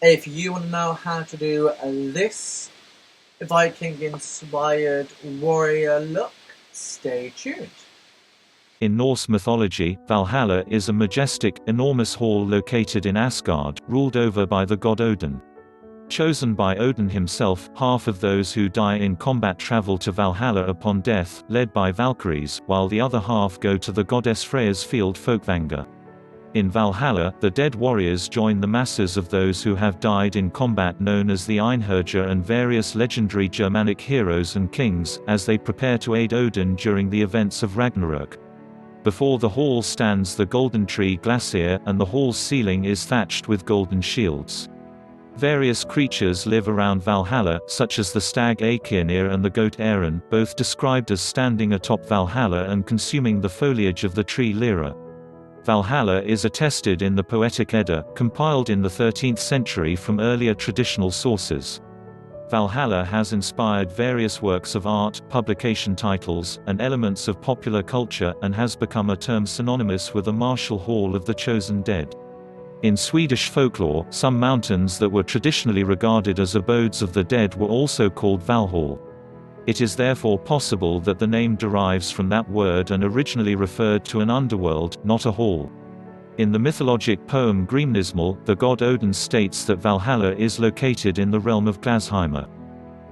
If you want to know how to do this Viking-inspired warrior look, stay tuned. In Norse mythology, Valhalla is a majestic, enormous hall located in Asgard, ruled over by the god Odin. Chosen by Odin himself, half of those who die in combat travel to Valhalla upon death, led by valkyries, while the other half go to the goddess Freyja's field Fólkvangr. In Valhalla, the dead warriors join the masses of those who have died in combat known as the Einherjar and various legendary Germanic heroes and kings, as they prepare to aid Odin during the events of Ragnarök. Before the hall stands the golden tree Glacier, and the hall's ceiling is thatched with golden shields. Various creatures live around Valhalla, such as the stag Aekirnir and the goat Erin, both described as standing atop Valhalla and consuming the foliage of the tree Lyra. Valhalla is attested in the Poetic Edda, compiled in the 13th century from earlier traditional sources. Valhalla has inspired various works of art, publication titles, and elements of popular culture, and has become a term synonymous with a martial hall of the chosen dead. In Swedish folklore, some mountains that were traditionally regarded as abodes of the dead were also called Valhall. It is therefore possible that the name derives from that word and originally referred to an underworld, not a hall. In the mythologic poem Grímnismál, the god Odin states that Valhalla is located in the realm of Glasheimr.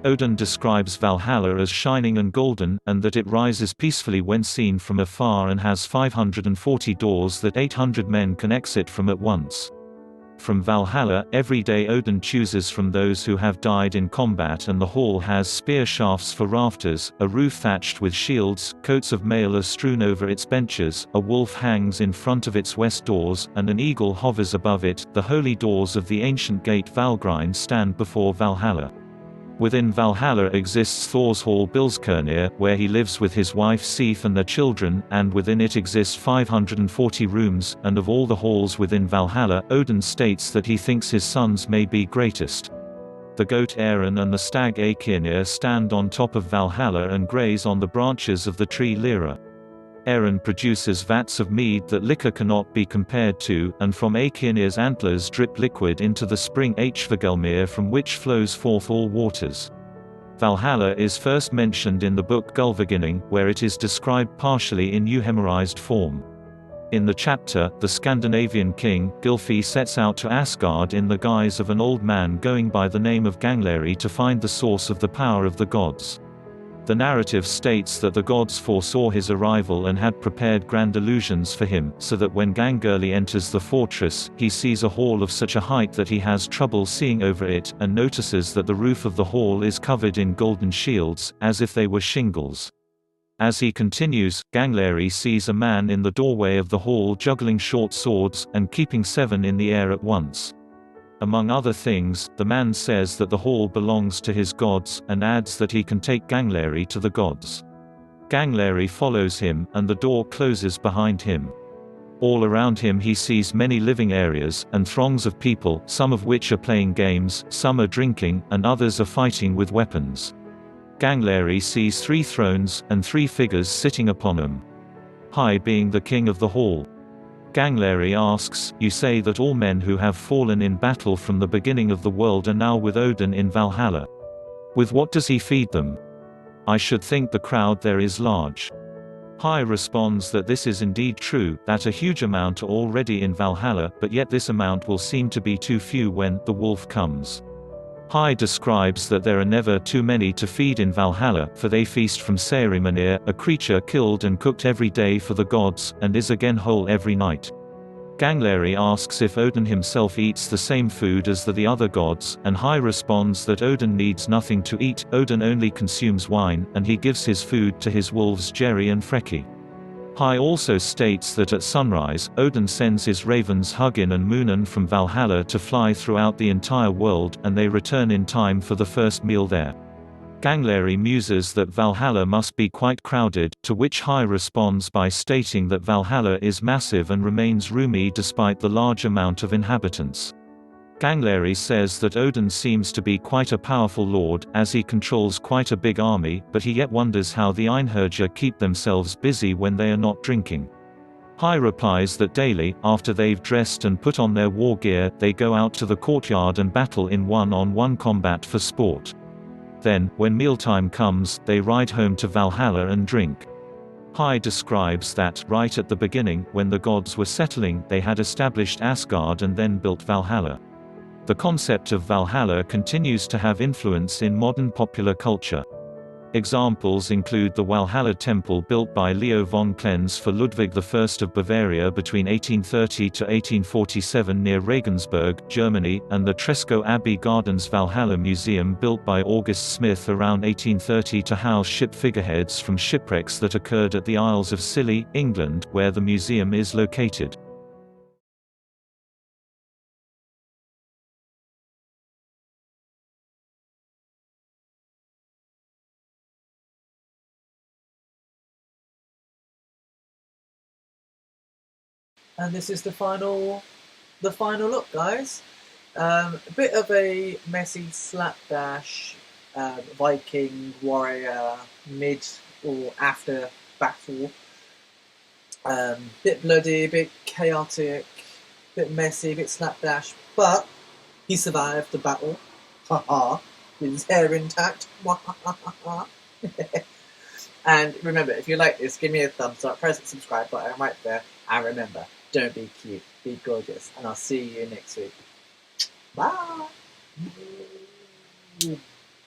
Odin describes Valhalla as shining and golden, and that it rises peacefully when seen from afar and has 540 doors that 800 men can exit from at once. From Valhalla, every day Odin chooses from those who have died in combat, and the hall has spear shafts for rafters, a roof thatched with shields, coats of mail are strewn over its benches, a wolf hangs in front of its west doors, and an eagle hovers above it. The holy doors of the ancient gate Valgrind stand before Valhalla. Within Valhalla exists Thor's hall Bilskirnir, where he lives with his wife Sif and their children, and within it exists 540 rooms, and of all the halls within Valhalla, Odin states that he thinks his sons may be greatest. The goat Erin and the stag Aekirnir stand on top of Valhalla and graze on the branches of the tree Lyra. Erin produces vats of mead that liquor cannot be compared to, and from Aekirnir's antlers drip liquid into the spring Hvgelmir from which flows forth all waters. Valhalla is first mentioned in the book Gulveginning, where it is described partially in euhemerized form. In the chapter, the Scandinavian king, Gylfi, sets out to Asgard in the guise of an old man going by the name of Gangleri to find the source of the power of the gods. The narrative states that the gods foresaw his arrival and had prepared grand illusions for him, so that when Gangleri enters the fortress, he sees a hall of such a height that he has trouble seeing over it, and notices that the roof of the hall is covered in golden shields, as if they were shingles. As he continues, Gangleri sees a man in the doorway of the hall juggling short swords, and keeping 7 in the air at once. Among other things, the man says that the hall belongs to his gods, and adds that he can take Gangleri to the gods. Gangleri follows him, and the door closes behind him. All around him he sees many living areas, and throngs of people, some of which are playing games, some are drinking, and others are fighting with weapons. Gangleri sees 3 thrones, and 3 figures sitting upon them. High being the king of the hall. Gangleri asks, "You say that all men who have fallen in battle from the beginning of the world are now with Odin in Valhalla. With what does he feed them? I should think the crowd there is large." High responds that this is indeed true, that a huge amount are already in Valhalla, but yet this amount will seem to be too few when the wolf comes. High describes that there are never too many to feed in Valhalla, for they feast from Saerimanir, a creature killed and cooked every day for the gods, and is again whole every night. Gangleri asks if Odin himself eats the same food as the other gods, and High responds that Odin needs nothing to eat, Odin only consumes wine, and he gives his food to his wolves Jerry and Freki. High also states that at sunrise, Odin sends his ravens Hugin and Munin from Valhalla to fly throughout the entire world, and they return in time for the first meal there. Gangleri muses that Valhalla must be quite crowded, to which High responds by stating that Valhalla is massive and remains roomy despite the large amount of inhabitants. Gangleri says that Odin seems to be quite a powerful lord, as he controls quite a big army, but he yet wonders how the Einherjar keep themselves busy when they are not drinking. Hai replies that daily, after they've dressed and put on their war gear, they go out to the courtyard and battle in one-on-one combat for sport. Then, when mealtime comes, they ride home to Valhalla and drink. Hai describes that, right at the beginning, when the gods were settling, they had established Asgard and then built Valhalla. The concept of Valhalla continues to have influence in modern popular culture. Examples include the Valhalla temple built by Leo von Klenz for Ludwig I of Bavaria between 1830 to 1847 near Regensburg, Germany, and the Tresco Abbey Gardens Valhalla Museum built by August Smith around 1830 to house ship figureheads from shipwrecks that occurred at the Isles of Scilly, England, where the museum is located. And this is the final look, guys. A bit of a messy slapdash Viking warrior mid or after battle. Bit bloody, bit chaotic, bit messy, bit slapdash, but he survived the battle. Haha, with his hair intact. And remember, if you like this, give me a thumbs up, press the subscribe button right there, and remember, don't be cute, be gorgeous, and I'll see you next week. Bye!